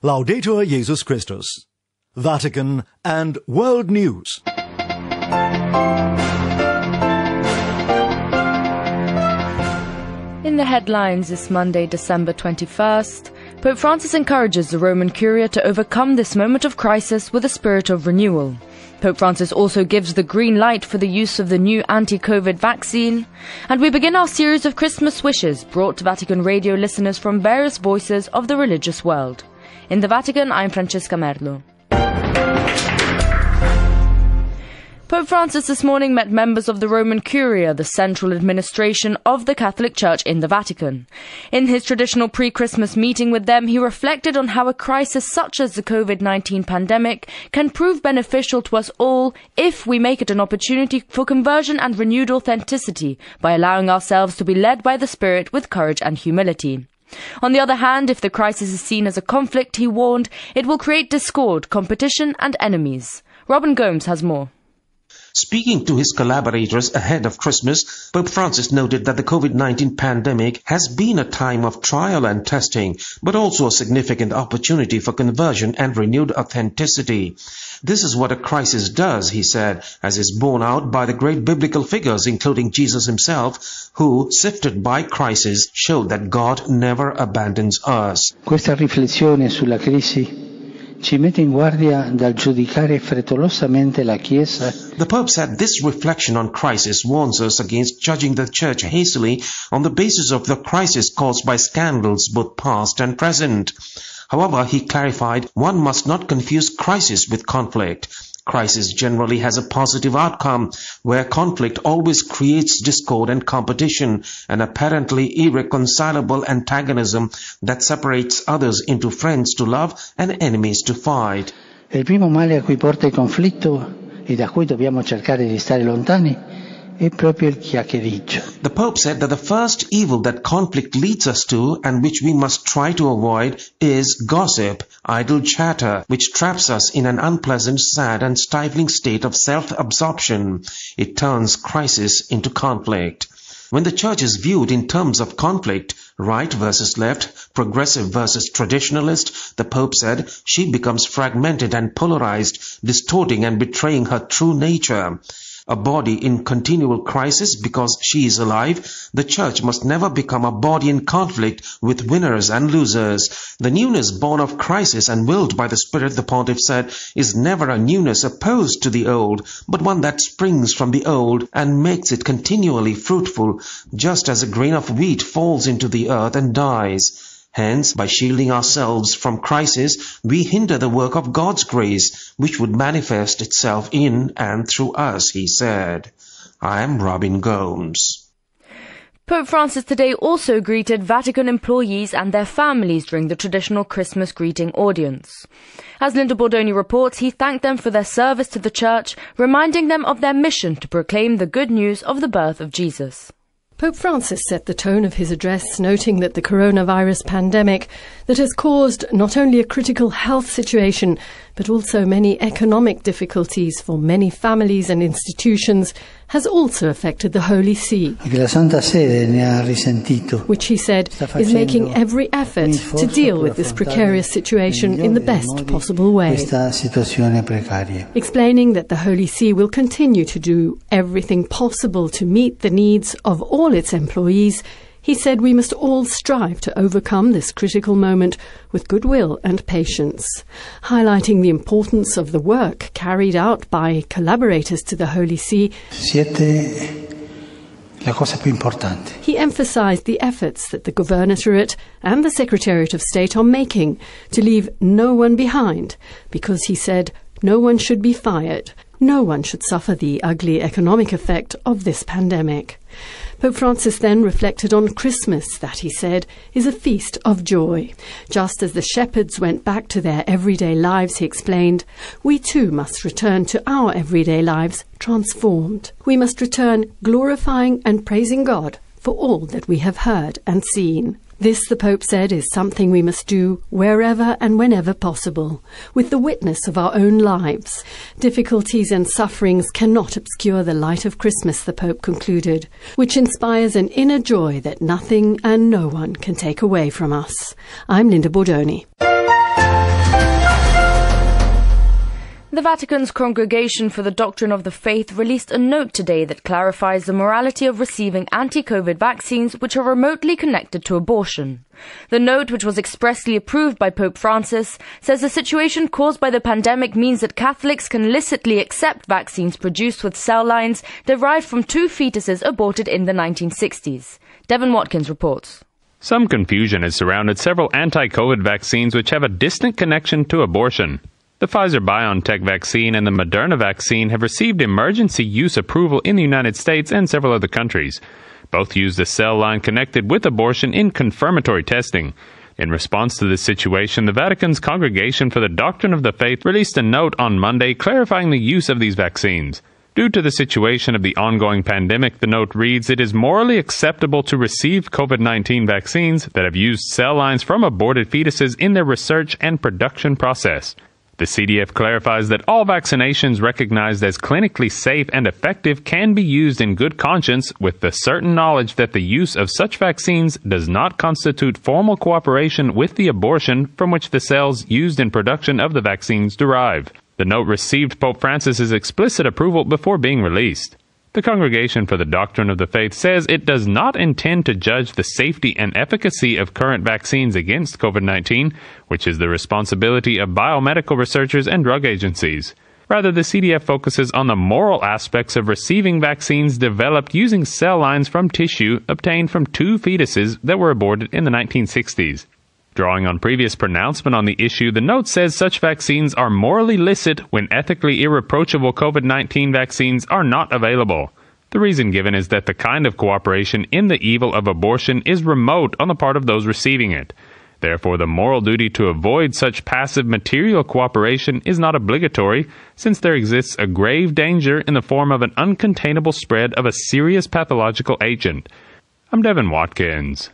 Laudetur Jesus Christus. Vatican and World News. In the headlines this Monday, December 21st, Pope Francis encourages the Roman Curia to overcome this moment of crisis with a spirit of renewal. Pope Francis also gives the green light for the use of the new anti-COVID vaccine. And we begin our series of Christmas wishes brought to Vatican Radio listeners from various voices of the religious world. In the Vatican, I'm Francesca Merlo. Pope Francis this morning met members of the Roman Curia, the central administration of the Catholic Church in the Vatican. In his traditional pre-Christmas meeting with them, he reflected on how a crisis such as the COVID-19 pandemic can prove beneficial to us all if we make it an opportunity for conversion and renewed authenticity by allowing ourselves to be led by the Spirit with courage and humility. On the other hand, if the crisis is seen as a conflict, he warned, it will create discord, competition and enemies. Robin Gomes has more. Speaking to his collaborators ahead of Christmas, Pope Francis noted that the COVID-19 pandemic has been a time of trial and testing, but also a significant opportunity for conversion and renewed authenticity. This is what a crisis does, he said, as is borne out by the great biblical figures, including Jesus himself, who, sifted by crisis, showed that God never abandons us. Questa riflessione sulla crisi ci mette in guardia dal giudicare frettolosamente la Chiesa. The Pope said this reflection on crisis warns us against judging the Church hastily on the basis of the crisis caused by scandals both past and present. However, he clarified, one must not confuse crisis with conflict. Crisis generally has a positive outcome, where conflict always creates discord and competition, an apparently irreconcilable antagonism that separates others into friends to love and enemies to fight. Il primo male a cui porta il conflitto e da cui dobbiamo cercare di stare lontani è proprio il chiacchiericcio. The Pope said that the first evil that conflict leads us to, and which we must try to avoid, is gossip, idle chatter, which traps us in an unpleasant, sad and stifling state of self-absorption. It turns crisis into conflict. When the Church is viewed in terms of conflict, right versus left, progressive versus traditionalist, the Pope said, she becomes fragmented and polarized, distorting and betraying her true nature. A body in continual crisis because she is alive, the Church must never become a body in conflict with winners and losers. The newness born of crisis and willed by the Spirit, the Pontiff said, is never a newness opposed to the old, but one that springs from the old and makes it continually fruitful, just as a grain of wheat falls into the earth and dies. Hence, by shielding ourselves from crisis, we hinder the work of God's grace, which would manifest itself in and through us, he said. I am Robin Gomes. Pope Francis today also greeted Vatican employees and their families during the traditional Christmas greeting audience. As Linda Bordoni reports, he thanked them for their service to the Church, reminding them of their mission to proclaim the good news of the birth of Jesus. Pope Francis set the tone of his address, noting that the coronavirus pandemic that has caused not only a critical health situation, but also many economic difficulties for many families and institutions, has also affected the Holy See, which he said is making every effort to deal with this precarious situation in the best possible way. Explaining that the Holy See will continue to do everything possible to meet the needs of all its employees, he said we must all strive to overcome this critical moment with goodwill and patience, highlighting the importance of the work carried out by collaborators to the Holy See. He emphasized the efforts that the Governorate and the Secretariat of State are making to leave no one behind, because he said no one should be fired, no one should suffer the ugly economic effect of this pandemic. Pope Francis then reflected on Christmas, that he said is a feast of joy. Just as the shepherds went back to their everyday lives, he explained, we too must return to our everyday lives transformed. We must return glorifying and praising God for all that we have heard and seen. This, the Pope said, is something we must do wherever and whenever possible, with the witness of our own lives. Difficulties and sufferings cannot obscure the light of Christmas, the Pope concluded, which inspires an inner joy that nothing and no one can take away from us. I'm Linda Bordoni. The Vatican's Congregation for the Doctrine of the Faith released a note today that clarifies the morality of receiving anti-COVID vaccines which are remotely connected to abortion. The note, which was expressly approved by Pope Francis, says the situation caused by the pandemic means that Catholics can licitly accept vaccines produced with cell lines derived from two fetuses aborted in the 1960s. Devin Watkins reports. Some confusion has surrounded several anti-COVID vaccines which have a distant connection to abortion. The Pfizer-BioNTech vaccine and the Moderna vaccine have received emergency use approval in the United States and several other countries. Both use the cell line connected with abortion in confirmatory testing. In response to this situation, the Vatican's Congregation for the Doctrine of the Faith released a note on Monday clarifying the use of these vaccines. Due to the situation of the ongoing pandemic, the note reads, "It is morally acceptable to receive COVID-19 vaccines that have used cell lines from aborted fetuses in their research and production process." The CDF clarifies that all vaccinations recognized as clinically safe and effective can be used in good conscience with the certain knowledge that the use of such vaccines does not constitute formal cooperation with the abortion from which the cells used in production of the vaccines derive. The note received Pope Francis's explicit approval before being released. The Congregation for the Doctrine of the Faith says it does not intend to judge the safety and efficacy of current vaccines against COVID-19, which is the responsibility of biomedical researchers and drug agencies. Rather, the CDF focuses on the moral aspects of receiving vaccines developed using cell lines from tissue obtained from two fetuses that were aborted in the 1960s. Drawing on previous pronouncement on the issue, the note says such vaccines are morally licit when ethically irreproachable COVID-19 vaccines are not available. The reason given is that the kind of cooperation in the evil of abortion is remote on the part of those receiving it. Therefore, the moral duty to avoid such passive material cooperation is not obligatory, since there exists a grave danger in the form of an uncontainable spread of a serious pathological agent. I'm Devin Watkins.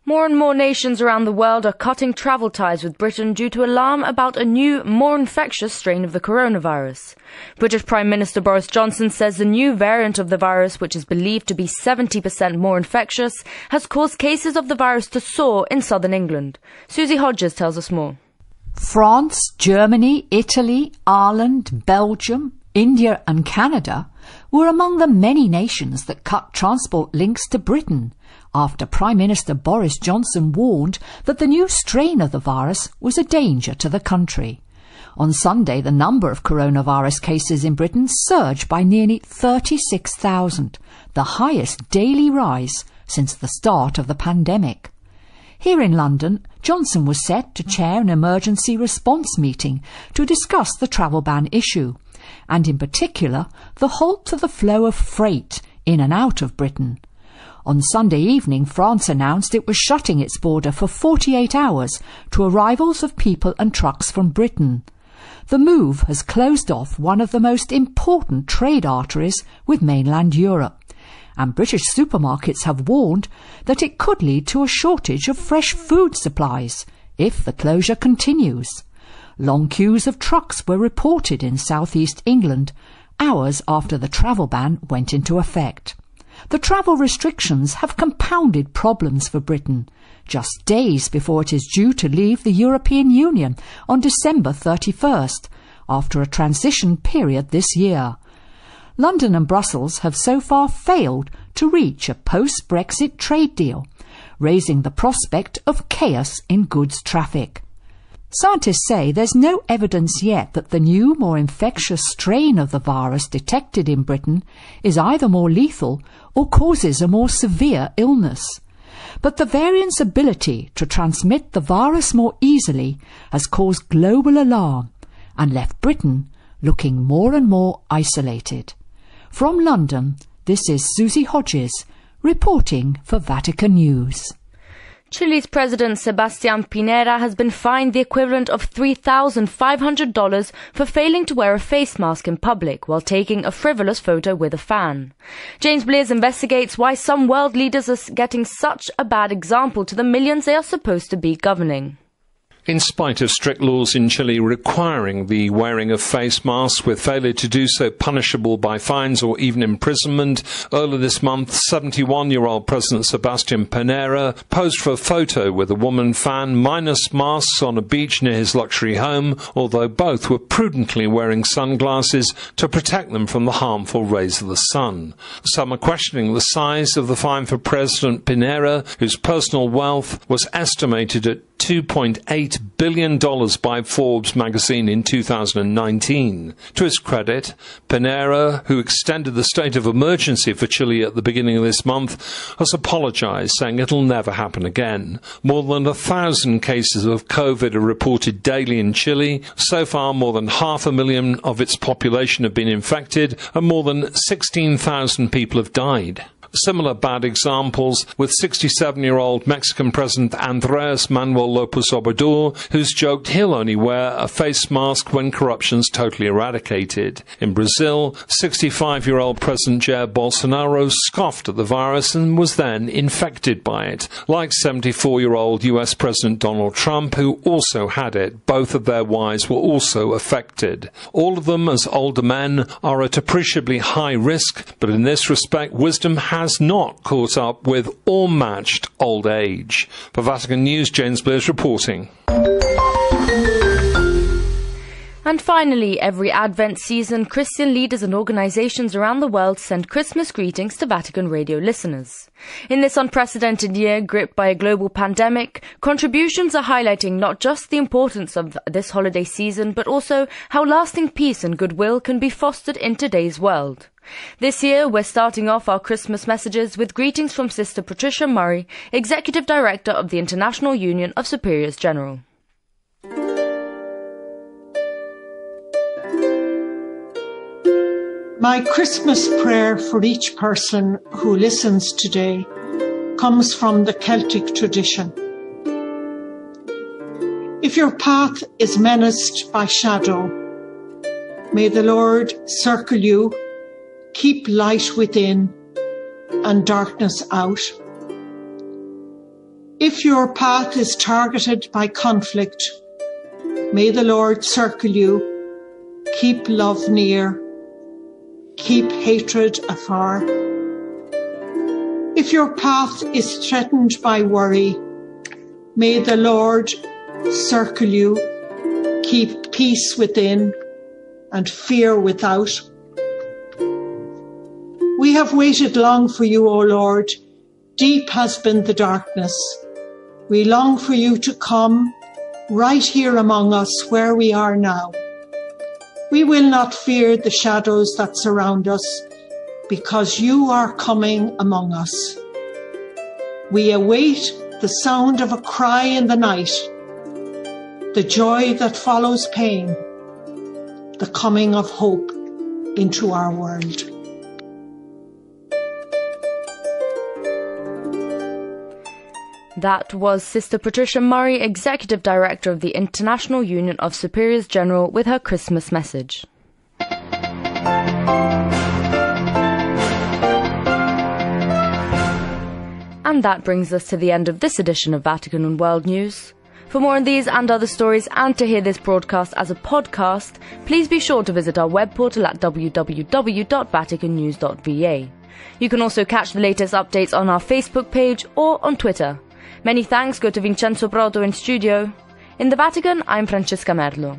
More and more nations around the world are cutting travel ties with Britain due to alarm about a new, more infectious strain of the coronavirus. British Prime Minister Boris Johnson says the new variant of the virus, which is believed to be 70% more infectious, has caused cases of the virus to soar in southern England. Susie Hodges tells us more. France, Germany, Italy, Ireland, Belgium, India and Canada were among the many nations that cut transport links to Britain after Prime Minister Boris Johnson warned that the new strain of the virus was a danger to the country. On Sunday, the number of coronavirus cases in Britain surged by nearly 36,000, the highest daily rise since the start of the pandemic. Here in London, Johnson was set to chair an emergency response meeting to discuss the travel ban issue, and in particular the halt to the flow of freight in and out of Britain. On Sunday evening, France announced it was shutting its border for 48 hours to arrivals of people and trucks from Britain. The move has closed off one of the most important trade arteries with mainland Europe, and British supermarkets have warned that it could lead to a shortage of fresh food supplies if the closure continues. Long queues of trucks were reported in southeast England hours after the travel ban went into effect. The travel restrictions have compounded problems for Britain, just days before it is due to leave the European Union on December 31st, after a transition period this year. London and Brussels have so far failed to reach a post-Brexit trade deal, raising the prospect of chaos in goods traffic. Scientists say there's no evidence yet that the new, more infectious strain of the virus detected in Britain is either more lethal or causes a more severe illness. But the variant's ability to transmit the virus more easily has caused global alarm and left Britain looking more and more isolated. From London, this is Susie Hodges reporting for Vatican News. Chile's President Sebastián Piñera has been fined the equivalent of $3,500 for failing to wear a face mask in public while taking a frivolous photo with a fan. James Blaze investigates why some world leaders are getting such a bad example to the millions they are supposed to be governing. In spite of strict laws in Chile requiring the wearing of face masks, with failure to do so punishable by fines or even imprisonment, earlier this month, 71-year-old President Sebastián Piñera posed for a photo with a woman fan minus masks on a beach near his luxury home, although both were prudently wearing sunglasses to protect them from the harmful rays of the sun. Some are questioning the size of the fine for President Piñera, whose personal wealth was estimated at $2.8 billion by Forbes magazine in 2019. To his credit, Piñera, who extended the state of emergency for Chile at the beginning of this month, has apologized, saying it'll never happen again. More than 1,000 cases of COVID are reported daily in Chile. So far, more than 500,000 of its population have been infected, and more than 16,000 people have died. Similar bad examples with 67-year-old Mexican President Andrés Manuel López Obrador, who's joked he'll only wear a face mask when corruption's totally eradicated. In Brazil, 65-year-old President Jair Bolsonaro scoffed at the virus and was then infected by it. Like 74-year-old US President Donald Trump, who also had it, both of their wives were also affected. All of them, as older men, are at appreciably high risk, but in this respect, wisdom has not caught up with or matched old age. For Vatican News, James Blair is reporting. And finally, every Advent season, Christian leaders and organizations around the world send Christmas greetings to Vatican Radio listeners. In this unprecedented year, gripped by a global pandemic, contributions are highlighting not just the importance of this holiday season, but also how lasting peace and goodwill can be fostered in today's world. This year, we're starting off our Christmas messages with greetings from Sister Patricia Murray, Executive Director of the International Union of Superiors General. My Christmas prayer for each person who listens today comes from the Celtic tradition. If your path is menaced by shadow, may the Lord circle you, keep light within and darkness out. If your path is targeted by conflict, may the Lord circle you, keep love near, keep hatred afar. If your path is threatened by worry, may the Lord circle you, keep peace within and fear without. We have waited long for you, O Lord. Deep has been the darkness. We long for you to come right here among us where we are now. We will not fear the shadows that surround us, because you are coming among us. We await the sound of a cry in the night, the joy that follows pain, the coming of hope into our world. That was Sister Patricia Murray, Executive Director of the International Union of Superiors General, with her Christmas message. And that brings us to the end of this edition of Vatican and World News. For more on these and other stories, and to hear this broadcast as a podcast, please be sure to visit our web portal at www.vaticannews.va. You can also catch the latest updates on our Facebook page or on Twitter. Many thanks go to Vincenzo Brodo in studio. In the Vatican, I'm Francesca Merlo.